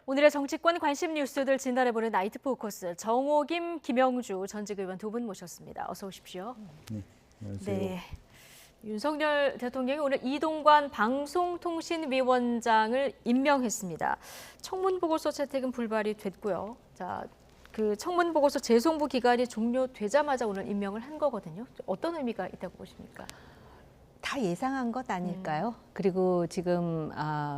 오늘의 정치권 관심 뉴스들 진단해보는 나이트 포커스 정호김, 김영주 전직 의원 두 분 모셨습니다. 어서 오십시오. 네, 안녕하세요. 네, 윤석열 대통령이 오늘 이동관 방송통신위원장을 임명했습니다. 청문보고서 채택은 불발이 됐고요. 자, 그 청문보고서 재송부 기간이 종료되자마자 오늘 임명을 한 거거든요. 어떤 의미가 있다고 보십니까? 다 예상한 것 아닐까요? 그리고 지금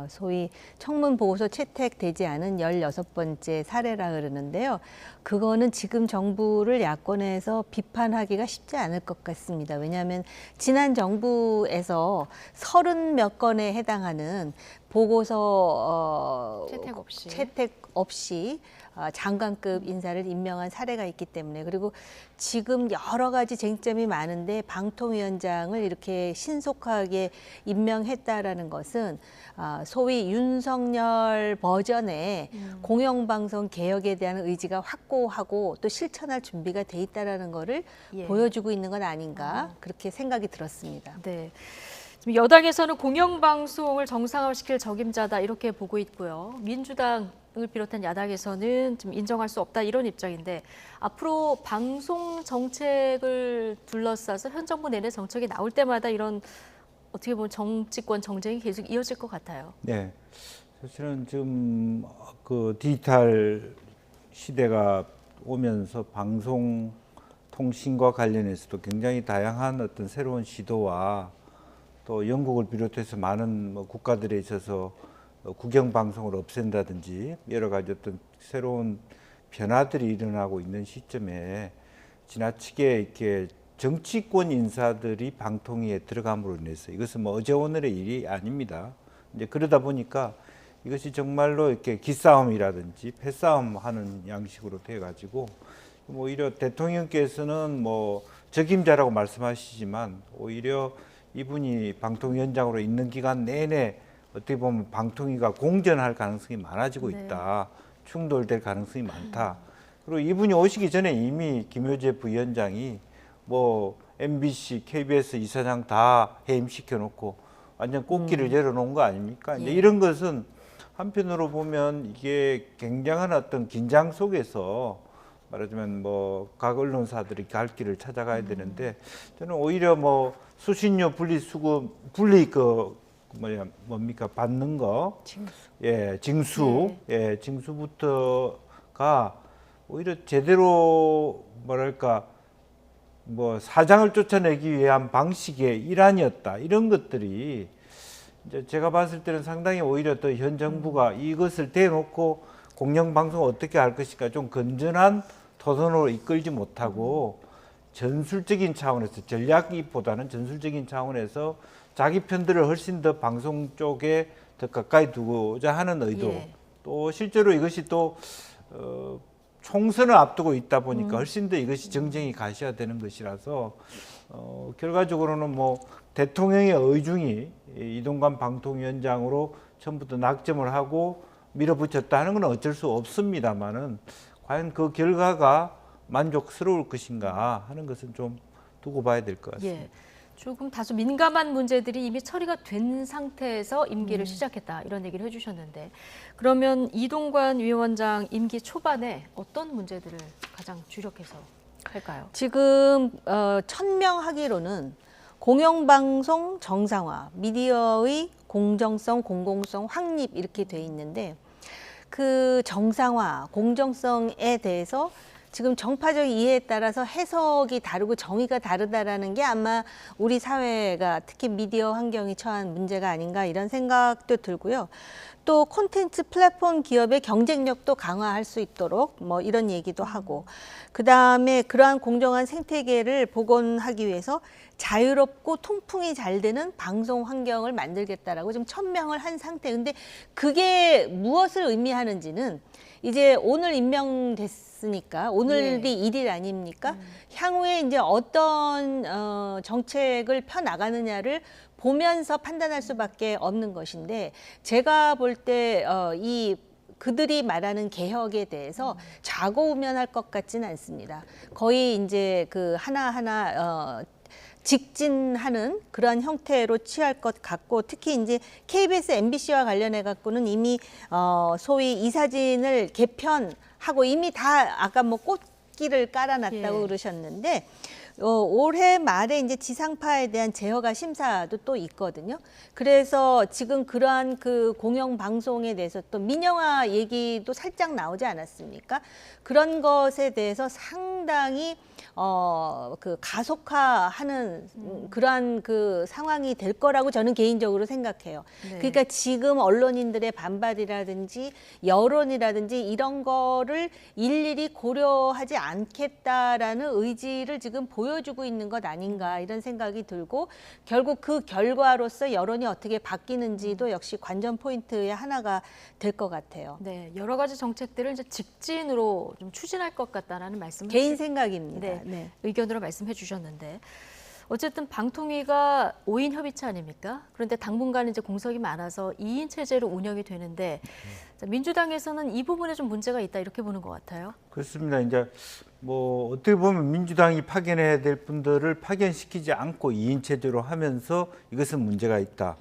소위 청문 보고서 채택되지 않은 16번째 사례라 그러는데요. 그거는 지금 정부를 야권에서 비판하기가 쉽지 않을 것 같습니다. 왜냐하면 지난 정부에서 30몇 건에 해당하는 보고서 채택 없이 장관급 인사를 임명한 사례가 있기 때문에, 그리고 지금 여러 가지 쟁점이 많은데 방통위원장을 이렇게 신속하게 임명했다라는 것은 소위 윤석열 버전의 공영방송 개혁에 대한 의지가 확고하고 또 실천할 준비가 돼 있다라는 거를 보여주고 있는 건 아닌가, 그렇게 생각이 들었습니다. 네. 지금 여당에서는 공영방송을 정상화시킬 적임자다 이렇게 보고 있고요. 민주당을 비롯한 야당에서는 좀 인정할 수 없다 이런 입장인데, 앞으로 방송 정책을 둘러싸서 현 정부 내내 정책이 나올 때마다 이런 어떻게 보면 정치권 정쟁이 계속 이어질 것 같아요. 네, 사실은 지금 그 디지털 시대가 오면서 방송 통신과 관련해서도 굉장히 다양한 어떤 새로운 시도와 또 영국을 비롯해서 많은 국가들에 있어서 국영 방송을 없앤다든지 여러 가지 어떤 새로운 변화들이 일어나고 있는 시점에 지나치게 이렇게 정치권 인사들이 방통위에 들어감으로 인해서, 이것은 어제 오늘의 일이 아닙니다. 이제 그러다 보니까 이것이 정말로 이렇게 기싸움이라든지 패싸움 하는 양식으로 돼 가지고, 오히려 대통령께서는 적임자라고 말씀하시지만 오히려 이분이 방통위원장으로 있는 기간 내내 어떻게 보면 방통위가 공전할 가능성이 많아지고 있다. 충돌될 가능성이 많다. 그리고 이분이 오시기 전에 이미 김효재 부위원장이 MBC, KBS 이사장 다 해임시켜 놓고 완전 꽃길을 열어놓은 거 아닙니까? 이제 이런 것은 한편으로 보면 이게 굉장한 어떤 긴장 속에서 말하자면 각 언론사들이 갈 길을 찾아가야 되는데, 저는 오히려 수신료 받는 거, 징수, 징수부터가 오히려 제대로 사장을 쫓아내기 위한 방식의 일환이었다. 이런 것들이 이제 제가 봤을 때는 상당히 오히려 더 현 정부가 이것을 대놓고 공영방송을 어떻게 할 것인가 좀 건전한 토론으로 이끌지 못하고 전술적인 차원에서, 전략기보다는 전술적인 차원에서 자기 편들을 훨씬 더 방송 쪽에 더 가까이 두고자 하는 의도, 또 실제로 이것이 또 총선을 앞두고 있다 보니까 훨씬 더 이것이 정쟁이 가시화되는 것이라서 결과적으로는 대통령의 의중이 이동관 방통위원장으로 처음부터 낙점을 하고 밀어붙였다 하는 건 어쩔 수 없습니다만은, 과연 그 결과가 만족스러울 것인가 하는 것은 좀 두고 봐야 될 것 같습니다. 조금 다소 민감한 문제들이 이미 처리가 된 상태에서 임기를 시작했다 이런 얘기를 해주셨는데, 그러면 이동관 위원장 임기 초반에 어떤 문제들을 가장 주력해서 할까요? 지금 천명하기로는 공영방송 정상화, 미디어의 공정성, 공공성, 확립 이렇게 돼 있는데, 그 정상화, 공정성에 대해서 지금 정파적 이해에 따라서 해석이 다르고 정의가 다르다라는 게 아마 우리 사회가, 특히 미디어 환경이 처한 문제가 아닌가 이런 생각도 들고요. 또 콘텐츠 플랫폼 기업의 경쟁력도 강화할 수 있도록 이런 얘기도 하고, 그다음에 그러한 공정한 생태계를 복원하기 위해서 자유롭고 통풍이 잘 되는 방송 환경을 만들겠다라고 지금 천명을 한 상태. 근데 그게 무엇을 의미하는지는 이제 오늘 임명됐으니까 오늘이 일일 아닙니까? 향후에 이제 어떤 정책을 펴 나가느냐를 보면서 판단할 수밖에 없는 것인데, 제가 볼 때 그들이 말하는 개혁에 대해서 좌고우면할 것 같지는 않습니다. 거의 이제 그 하나하나 직진하는 그러한 형태로 취할 것 같고, 특히 이제 KBS, MBC와 관련해 갖고는 이미 소위 이 사진을 개편하고 이미 다 아까 뭐 꽃길을 깔아놨다고 예. 그러셨는데, 올해 말에 이제 지상파에 대한 재허가 심사도 또 있거든요. 그래서 지금 그러한 그 공영 방송에 대해서 또 민영화 얘기도 살짝 나오지 않았습니까? 그런 것에 대해서 상당히 그 가속화하는 그러한 그 상황이 될 거라고 저는 개인적으로 생각해요. 네. 그러니까 지금 언론인들의 반발이라든지 여론이라든지 이런 거를 일일이 고려하지 않겠다라는 의지를 지금 보여주고 있는 것 아닌가 이런 생각이 들고, 결국 그 결과로서 여론이 어떻게 바뀌는지도 역시 관전 포인트의 하나가 될 것 같아요. 네, 여러 가지 정책들을 이제 직진으로 좀 추진할 것 같다라는 말씀을 개인 생각입니다. 네, 네. 의견으로 말씀해 주셨는데, 어쨌든 방통위가 5인 협의체 아닙니까? 그런데 당분간 이제 공석이 많아서 2인 체제로 운영이 되는데, 자, 민주당에서는 이 부분에 좀 문제가 있다 이렇게 보는 것 같아요. 그렇습니다. 이제 뭐 어떻게 보면 민주당이 파견해야 될 분들을 파견시키지 않고 2인 체제로 하면서 이것은 문제가 있다.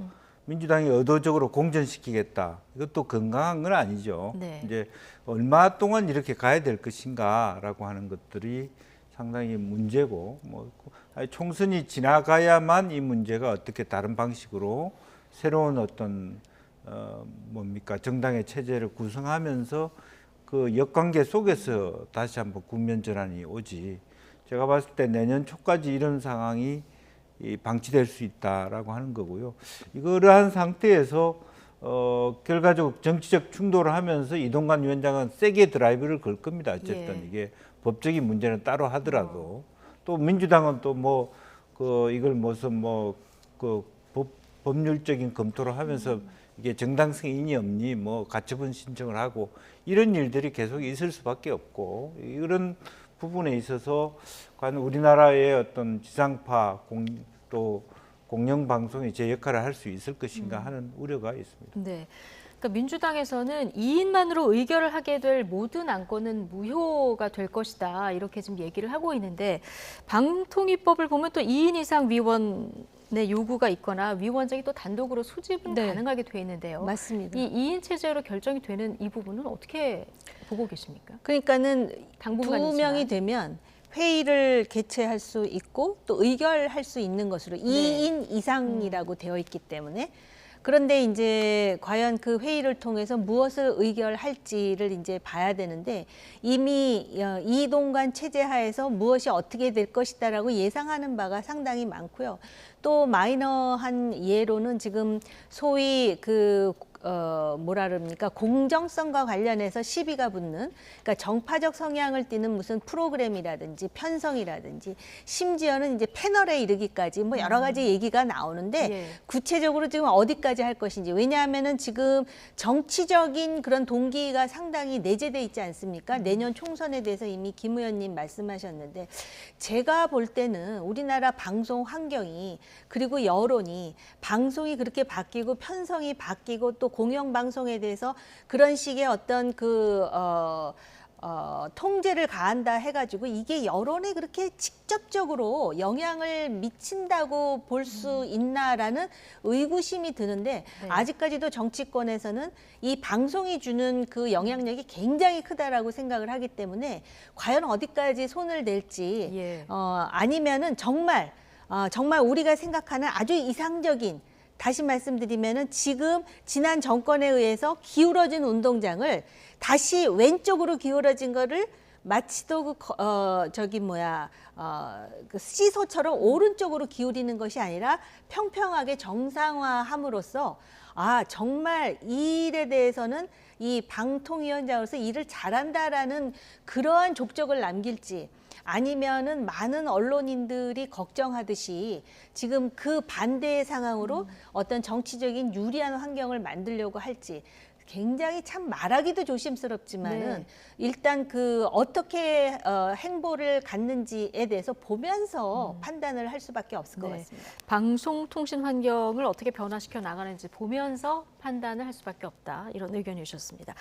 민주당이 의도적으로 공전시키겠다. 이것도 건강한 건 아니죠. 네. 이제 얼마 동안 이렇게 가야 될 것인가라고 하는 것들이 상당히 문제고, 뭐 총선이 지나가야만 이 문제가 어떻게 다른 방식으로 새로운 어떤 뭡니까 정당의 체제를 구성하면서 그 역관계 속에서 다시 한번 국면 전환이 오지. 제가 봤을 때 내년 초까지 이런 상황이 방치될 수 있다라고 하는 거고요. 이러한 상태에서 결과적으로 정치적 충돌을 하면서 이동관 위원장은 세게 드라이브를 걸 겁니다. 어쨌든 예. 이게 법적인 문제는 따로 하더라도 또 민주당은 또 뭐 그 이걸 무슨 뭐 그 법률적인 검토를 하면서 이게 정당성이 있니 없니 뭐 가처분 신청을 하고 이런 일들이 계속 있을 수밖에 없고, 이런 부분에 있어서 과연 우리나라의 어떤 지상파 또 공영 방송이 제 역할을 할 수 있을 것인가 하는 우려가 있습니다. 네. 그러니까 민주당에서는 2인만으로 의결을 하게 될 모든 안건은 무효가 될 것이다 이렇게 지금 얘기를 하고 있는데, 방통위법을 보면 또 2인 이상 위원의 요구가 있거나 위원장이 또 단독으로 소집은 네. 가능하게 돼 있는데요. 맞습니다. 이 2인 체제로 결정이 되는 이 부분은 어떻게 보고 계십니까? 그러니까는 두 당분간이지만. 명이 되면 회의를 개최할 수 있고 또 의결할 수 있는 것으로 2인 이상이라고 되어 있기 때문에, 그런데 이제 과연 그 회의를 통해서 무엇을 의결할지를 이제 봐야 되는데, 이미 이동관 체제 하에서 무엇이 어떻게 될 것이다라고 예상하는 바가 상당히 많고요. 또 마이너한 예로는 지금 소위 그 뭐라 그럽니까, 공정성과 관련해서 시비가 붙는, 그러니까 정파적 성향을 띠는 무슨 프로그램이라든지 편성이라든지 심지어는 이제 패널에 이르기까지 뭐 여러 가지 얘기가 나오는데 예. 구체적으로 지금 어디까지 할 것인지, 왜냐하면은 지금 정치적인 그런 동기가 상당히 내재돼 있지 않습니까? 내년 총선에 대해서 이미 김 의원님 말씀하셨는데, 제가 볼 때는 우리나라 방송 환경이, 그리고 여론이, 방송이 그렇게 바뀌고 편성이 바뀌고 또 공영방송에 대해서 그런 식의 어떤 그 통제를 가한다 해가지고 이게 여론에 그렇게 직접적으로 영향을 미친다고 볼 수 있나라는 의구심이 드는데, 네. 아직까지도 정치권에서는 이 방송이 주는 그 영향력이 굉장히 크다라고 생각을 하기 때문에 과연 어디까지 손을 댈지, 예. 아니면은 정말 우리가 생각하는 아주 이상적인, 다시 말씀드리면은 지금 지난 정권에 의해서 기울어진 운동장을 다시 왼쪽으로 기울어진 거를 마치도 그 시소처럼 오른쪽으로 기울이는 것이 아니라 평평하게 정상화함으로써, 정말 이 일에 대해서는 이 방통위원장으로서 일을 잘한다라는 그러한 족적을 남길지, 아니면은 많은 언론인들이 걱정하듯이 지금 그 반대의 상황으로 어떤 정치적인 유리한 환경을 만들려고 할지, 굉장히 참 말하기도 조심스럽지만은 네. 일단 그 어떻게 행보를 갖는지에 대해서 보면서 판단을 할 수밖에 없을 것 네. 같습니다. 방송통신 환경을 어떻게 변화시켜 나가는지 보면서 판단을 할 수밖에 없다 이런 의견이셨습니다.